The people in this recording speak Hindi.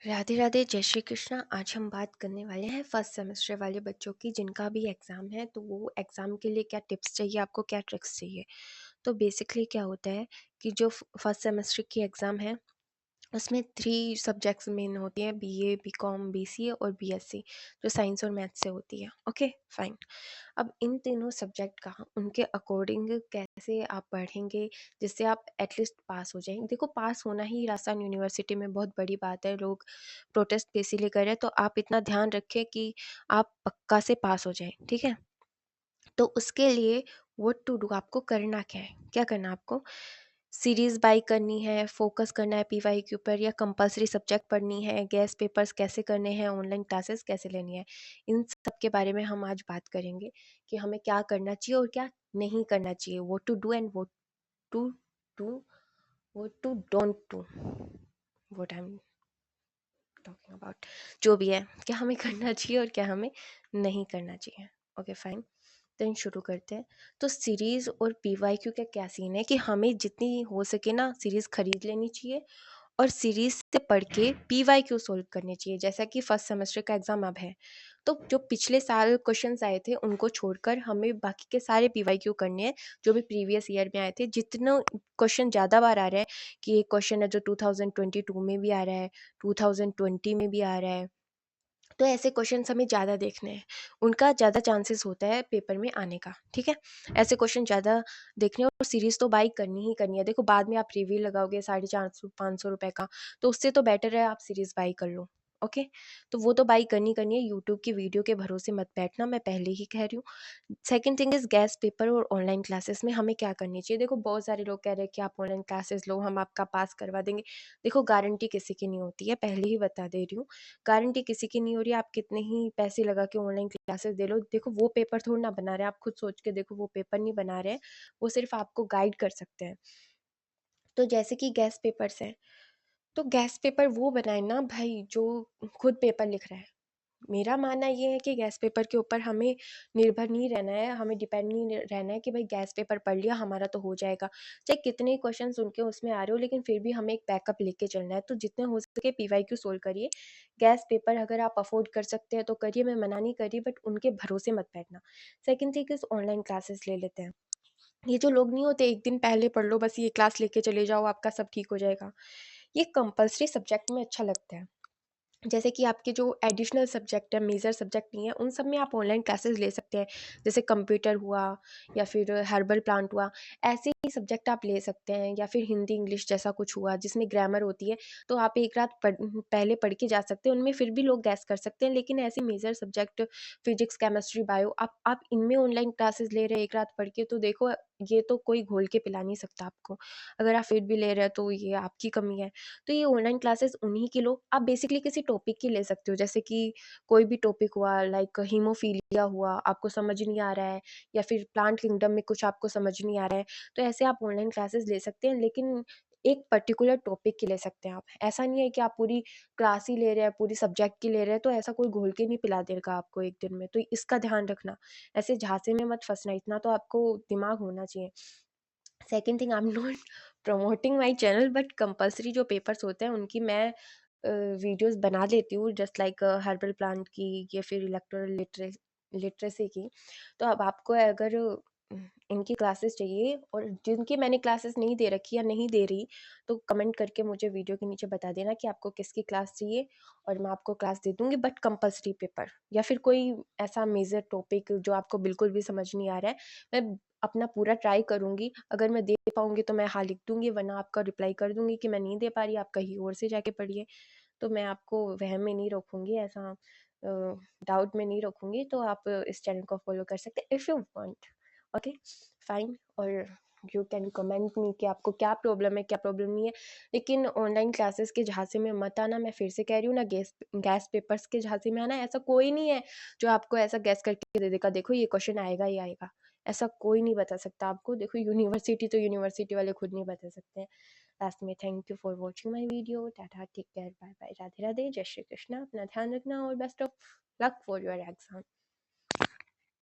राधे राधे, जय श्री कृष्णा। आज हम बात करने वाले हैं फर्स्ट सेमेस्टर वाले बच्चों की जिनका भी एग्ज़ाम है। तो वो एग्ज़ाम के लिए क्या टिप्स चाहिए आपको, क्या ट्रिक्स चाहिए। तो बेसिकली क्या होता है कि जो फर्स्ट सेमेस्टर की एग्ज़ाम है उसमें 3 सब्जेक्ट्स मेन होती हैं, बीए, बीकॉम, बीसीए और बीएससी, जो साइंस और मैथ्स से होती है। Okay fine. अब इन तीनों सब्जेक्ट का उनके अकॉर्डिंग कैसे आप पढ़ेंगे जिससे आप एटलीस्ट पास हो जाएं। देखो, पास होना ही राजस्थान यूनिवर्सिटी में बहुत बड़ी बात है। लोग प्रोटेस्ट इसीलिए कर रहे हैं, तो आप इतना ध्यान रखें कि आप पक्का से पास हो जाएं। ठीक है, तो उसके लिए व्हाट टू डू, आपको करना क्या है, क्या करना है आपको। सीरीज बाई करनी है, फोकस करना है पीवाई के ऊपर, या कंपलसरी सब्जेक्ट पढ़नी है, गैस पेपर्स कैसे करने हैं, ऑनलाइन क्लासेस कैसे लेनी है। इन सब के बारे में हम आज बात करेंगे कि हमें क्या करना चाहिए और क्या नहीं करना चाहिए। What to do and to do what to don't do, what I am talking about. जो भी है, क्या हमें करना चाहिए और क्या हमें नहीं करना चाहिए। ओके फाइन, देन शुरू करते हैं। तो सीरीज़ और पीवाईक्यू का क्या सीन है कि हमें जितनी हो सके ना सीरीज़ खरीद लेनी चाहिए और सीरीज से पढ़ के पीवाईक्यू सोल्व करने चाहिए। जैसा कि फर्स्ट सेमेस्टर का एग्जाम अब है, तो जो पिछले साल क्वेश्चंस आए थे उनको छोड़कर हमें बाकी के सारे पीवाईक्यू करने हैं जो भी प्रीवियस ईयर में आए थे। जितना क्वेश्चन ज़्यादा बार आ रहा है कि एक क्वेश्चन है जो 2022 में भी आ रहा है, 2020 में भी आ रहा है, तो ऐसे क्वेश्चंस हमें ज़्यादा देखने हैं, उनका ज़्यादा चांसेस होता है पेपर में आने का। ठीक है, ऐसे क्वेश्चन ज़्यादा देखने हैं और सीरीज़ तो बाई करनी ही करनी है। देखो, बाद में आप रिव्यू लगाओगे 450-500 रुपये का, तो उससे तो बेटर है आप सीरीज़ बाई कर लो। ओके, तो वो तो बाई करनी करनी है। यूट्यूब की वीडियो के भरोसे मत बैठना, मैं पहले ही कह रही हूँ। Second thing is gas paper और ऑनलाइन क्लासेस में हमें क्या करनी चाहिए। देखो, बहुत सारे लोग कह रहे हैं कि आप ऑनलाइन क्लासेस लो, हम आपका पास करवा देंगे। देखो, गारंटी किसी की नहीं होती है, पहले ही बता दे रही हूँ। गारंटी किसी की नहीं हो रही है। आप कितने ही पैसे लगा के ऑनलाइन क्लासेस दे लो, देखो वो पेपर थोड़ा ना बना रहे हैं। आप खुद सोच के देखो, वो पेपर नहीं बना रहे हैं, वो सिर्फ आपको गाइड कर सकते हैं। तो जैसे कि गैस पेपर्स हैं, तो गैस पेपर वो बनाए ना भाई जो खुद पेपर लिख रहा है। मेरा मानना ये है कि गैस पेपर के ऊपर हमें निर्भर नहीं रहना है, हमें डिपेंड नहीं रहना है कि भाई गैस पेपर पढ़ लिया हमारा तो हो जाएगा। चाहे कितने ही क्वेश्चन उनके उसमें आ रहे हो, लेकिन फिर भी हमें एक बैकअप लेके चलना है। तो जितने हो सके पीवाईक्यू सोल्व करिए। गैस पेपर अगर आप अफोर्ड कर सकते हैं तो करिए, मैं मना नहीं कर रही, बट उनके भरोसे मत बैठना। Second thing is online classes ले लेते हैं। ये जो लोग नहीं होते, एक दिन पहले पढ़ लो बस, ये क्लास लेके चले जाओ, आपका सब ठीक हो जाएगा। ये कंपलसरी सब्जेक्ट में अच्छा लगता है। जैसे कि आपके जो एडिशनल सब्जेक्ट है, मेजर सब्जेक्ट नहीं है, उन सब में आप ऑनलाइन क्लासेस ले सकते हैं। जैसे कंप्यूटर हुआ या फिर हर्बल प्लांट हुआ, ऐसे ही सब्जेक्ट आप ले सकते हैं। या फिर हिंदी इंग्लिश जैसा कुछ हुआ जिसमें ग्रामर होती है, तो आप एक रात पहले पढ़ के जा सकते हैं, उनमें फिर भी लोग गैस कर सकते हैं। लेकिन ऐसे major subject physics, chemistry, bio, आप इनमें ऑनलाइन क्लासेस ले रहे हैं एक रात पढ़ के, तो देखो ये तो कोई घोल के पिला नहीं सकता आपको। अगर आप फिर भी ले रहे हैं तो ये आपकी कमी है। तो ये ऑनलाइन क्लासेस उन्हीं की लो। आप बेसिकली किसी टॉपिक की ले सकते हो, जैसे कि कोई भी टॉपिक हुआ, लाइक हीमोफीलिया हुआ, आपको समझ नहीं आ रहा है, या फिर प्लांट किंगडम में कुछ आपको समझ नहीं आ रहा है, तो ऐसे आप ऑनलाइन क्लासेस ले सकते हैं। लेकिन एक पर्टिकुलर टॉपिक की ले सकते हैं आप। ऐसा नहीं है कि आप पूरी क्लास ही ले रहे हैं, पूरी सब्जेक्ट की ले रहे हैं, तो ऐसा कोई घोल के नहीं पिला देगा आपको एक दिन में। तो इसका ध्यान रखना, ऐसे झांसे में मत फंसना, इतना तो आपको दिमाग होना चाहिए। Second thing, I am not promoting my channel, but compulsory जो पेपर्स होते हैं उनकी मैं वीडियोस बना लेती हूँ, जस्ट लाइक हर्बल प्लांट की या फिर इलेक्ट्रल लिटरेसी की। तो अब आपको अगर इनकी क्लासेस चाहिए और जिनकी मैंने क्लासेस नहीं दे रखी या नहीं दे रही, तो कमेंट करके मुझे वीडियो के नीचे बता देना कि आपको किसकी क्लास चाहिए, और मैं आपको क्लास दे दूँगी। बट कंपलसरी पेपर या फिर कोई ऐसा मेजर टॉपिक जो आपको बिल्कुल भी समझ नहीं आ रहा है, मैं अपना पूरा ट्राई करूँगी। अगर मैं दे पाऊँगी तो मैं हाँ लिख दूँगी, वरना आपका रिप्लाई कर दूँगी कि मैं नहीं दे पा रही, आप कहीं और से जाके पढ़िए। तो मैं आपको वहम में नहीं रखूँगी, ऐसा डाउट में नहीं रखूँगी। तो आप इस चैनल को फॉलो कर सकते हैं if you want. Okay fine. और यू कैन कमेंट मी कि आपको क्या प्रॉब्लम है, क्या प्रॉब्लम नहीं है। लेकिन ऑनलाइन क्लासेस के झांसे में मत आना, मैं फिर से कह रही हूँ ना। गैस पेपर्स के झांसे में आना, ऐसा कोई नहीं है जो आपको ऐसा गैस करके दे देगा, देखो ये क्वेश्चन आएगा ही आएगा। ऐसा कोई नहीं बता सकता आपको। देखो, यूनिवर्सिटी तो यूनिवर्सिटी वाले खुद नहीं बता सकते हैं। लास्ट में thank you for watching my video. Tata, take care, bye bye, Radhe Radhe, जय श्री कृष्णा। अपना ध्यान रखना और best of luck for your exam.